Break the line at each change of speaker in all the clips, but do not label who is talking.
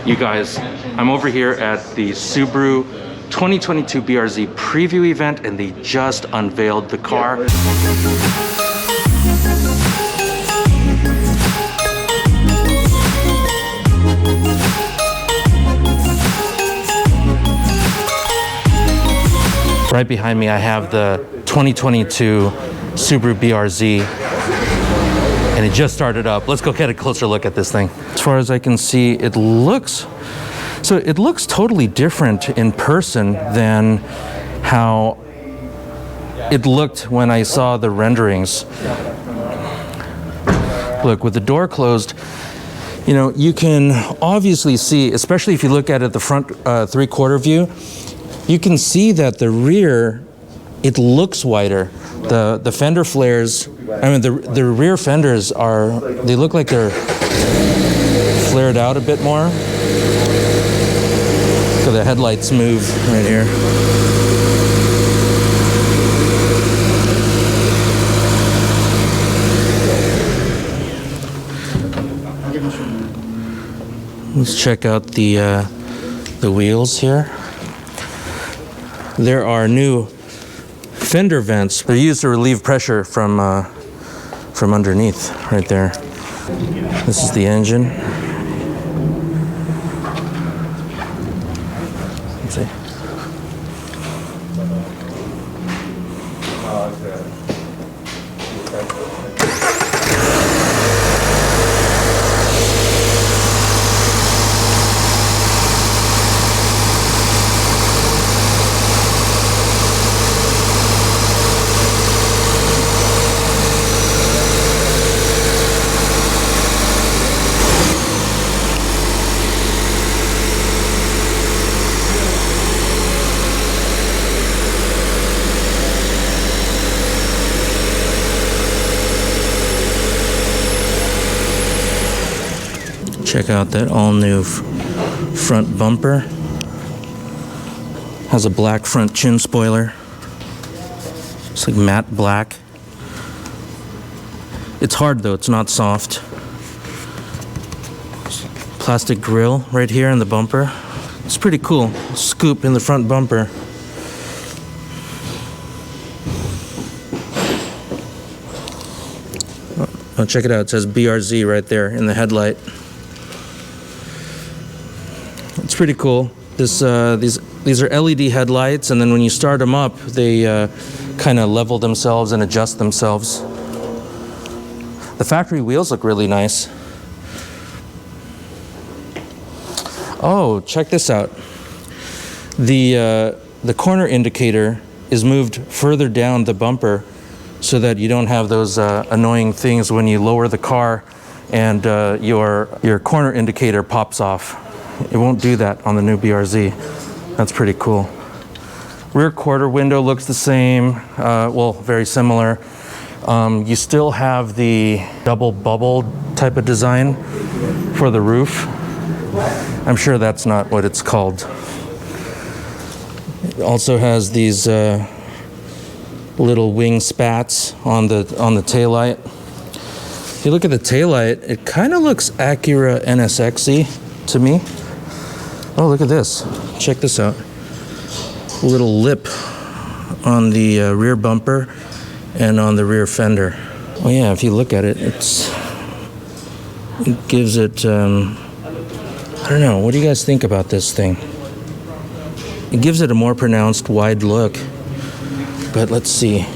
You guys, I'm over here at the Subaru 2022 BRZ preview event, and they just unveiled the car. Right behind me, I have the 2022 Subaru BRZ, and it just started up. Let's go get a closer look at this thing. As far as I can see, it looks totally different in person than how it looked when I saw the renderings. Look, with the door closed, you know, you can obviously see, especially if you look at it the front three-quarter view, you can see that the rear, it looks wider. The fender flares, I mean, the rear fenders they look like they're flared out a bit more. So the headlights move right here. Let's check out the wheels here. There are new fender vents. They're used to relieve pressure from underneath, right there. This is the engine. Let's see. Check out that all-new front bumper. Has a black front chin spoiler. It's like matte black. It's hard though, it's not soft. Plastic grille right here in the bumper. It's pretty cool. Scoop in the front bumper. Oh, check it out. It says BRZ right there in the headlight. It's pretty cool. These are LED headlights, and then when you start them up, they kind of level themselves and adjust themselves. The factory wheels look really nice. Oh, check this out. The corner indicator is moved further down the bumper so that you don't have those annoying things when you lower the car and your corner indicator pops off. It won't do that on the new BRZ. That's pretty cool. Rear quarter window looks the same, well, very similar. You still have the double bubble type of design for the roof. I'm sure that's not what it's called. It also has these little wing spats on the taillight. If you look at the taillight, it kind of looks Acura NSX-y to me. Oh, look at this. Check this out. A little lip on the rear bumper and on the rear fender. Oh yeah, if you look at it, it gives it, I don't know, what do you guys think about this thing? It gives it a more pronounced wide look. But let's see.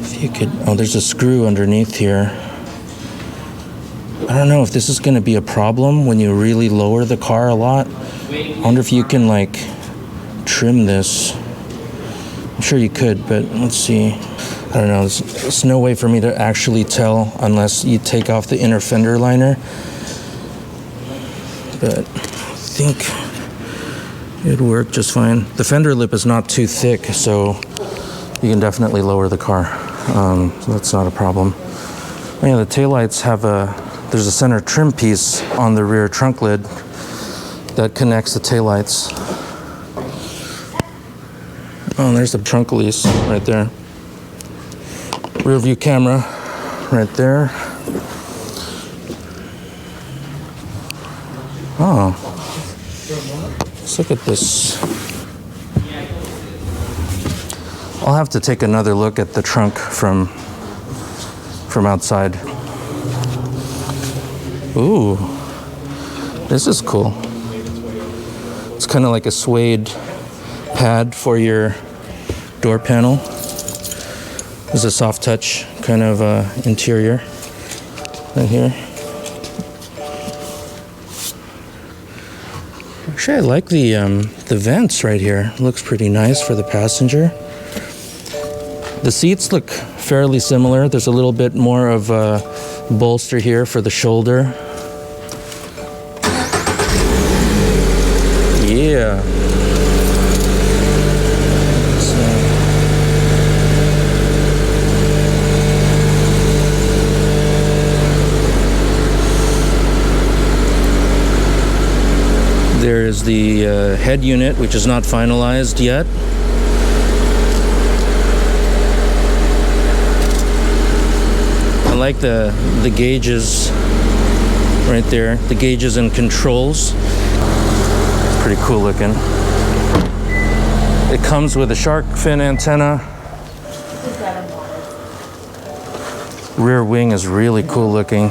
If you could, oh, there's a screw underneath here. I don't know if this is going to be a problem when you really lower the car a lot. I wonder if you can like trim this. I'm sure you could, but let's see. I don't know. There's no way for me to actually tell unless you take off the inner fender liner. But I think it'd work just fine. The fender lip is not too thick, so you can definitely lower the car. So that's not a problem. Oh yeah, the taillights have there's a center trim piece on the rear trunk lid that connects the taillights. Oh, and there's the trunk release right there. Rear view camera right there. Oh, let's look at this. I'll have to take another look at the trunk from outside. Ooh, this is cool. It's kind of like a suede pad for your door panel. There's a soft touch kind of interior right here. Actually, I like the vents right here. Looks pretty nice for the passenger. The seats look fairly similar. There's a little bit more of a bolster here for the shoulder. Yeah. There is the head unit, which is not finalized yet. I like the gauges right there, the gauges and controls. It's pretty cool looking. It comes with a shark fin antenna. Rear wing is really cool looking.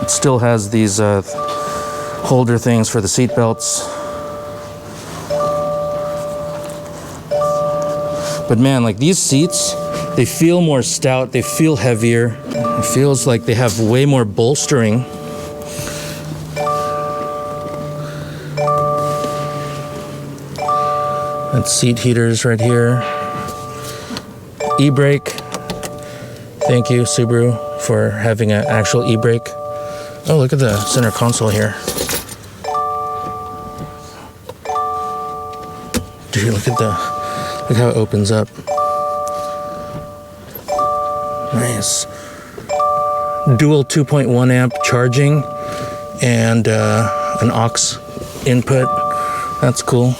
It still has these holder things for the seat belts. But man, like these seats, they feel more stout, they feel heavier. It feels like they have way more bolstering. That's seat heaters right here. E-brake. Thank you, Subaru, for having an actual e-brake. Oh, look at the center console here. Dude, look how it opens up. Nice. Dual 2.1 amp charging and an aux input. That's cool.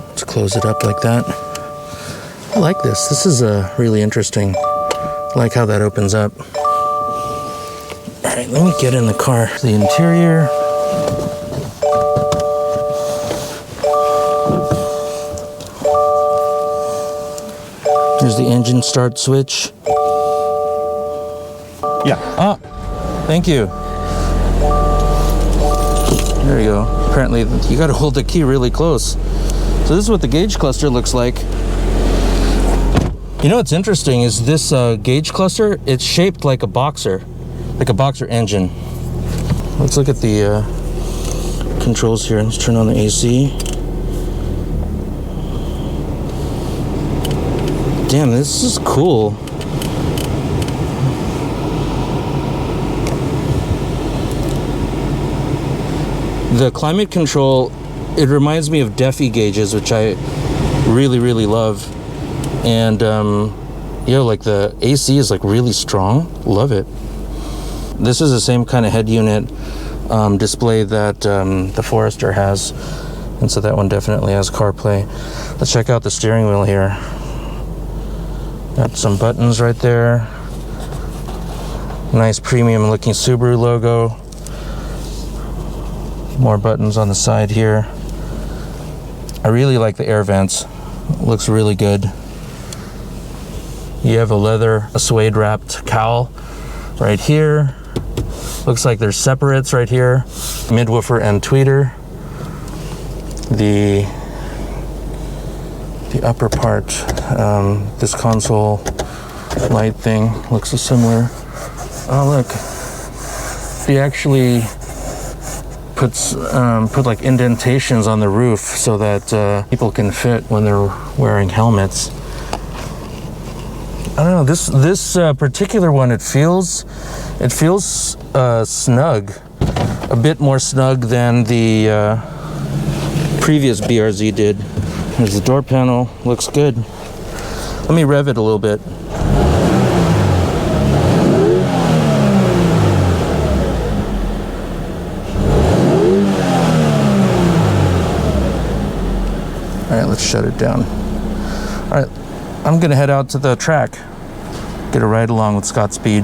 Let's close it up like that. I like this. This is really interesting. I like how that opens up. All right, let me get in the car. The interior. Here's the engine start switch.
Yeah.
Ah, thank you. There you go. Apparently, you got to hold the key really close. So this is what the gauge cluster looks like. You know what's interesting is this gauge cluster, it's shaped like a boxer engine. Let's look at the controls here. Let's turn on the AC. Damn, this is cool. The climate control, it reminds me of DEFI gauges, which I really, really love. And, like the AC is like really strong. Love it. This is the same kind of head unit display that the Forester has. And so that one definitely has CarPlay. Let's check out the steering wheel here. Got some buttons right there. Nice premium looking Subaru logo. More buttons on the side here. I really like the air vents. Looks really good. You have a suede wrapped cowl right here. Looks like there's separates right here. Midwoofer and tweeter. The upper part, this console light thing looks similar. Oh look, he actually put like indentations on the roof so that people can fit when they're wearing helmets. I don't know, this particular one, it feels snug, a bit more snug than the previous BRZ did. There's the door panel, looks good. Let me rev it a little bit. All right, let's shut it down. All right, I'm gonna head out to the track, get a ride along with Scott Speed.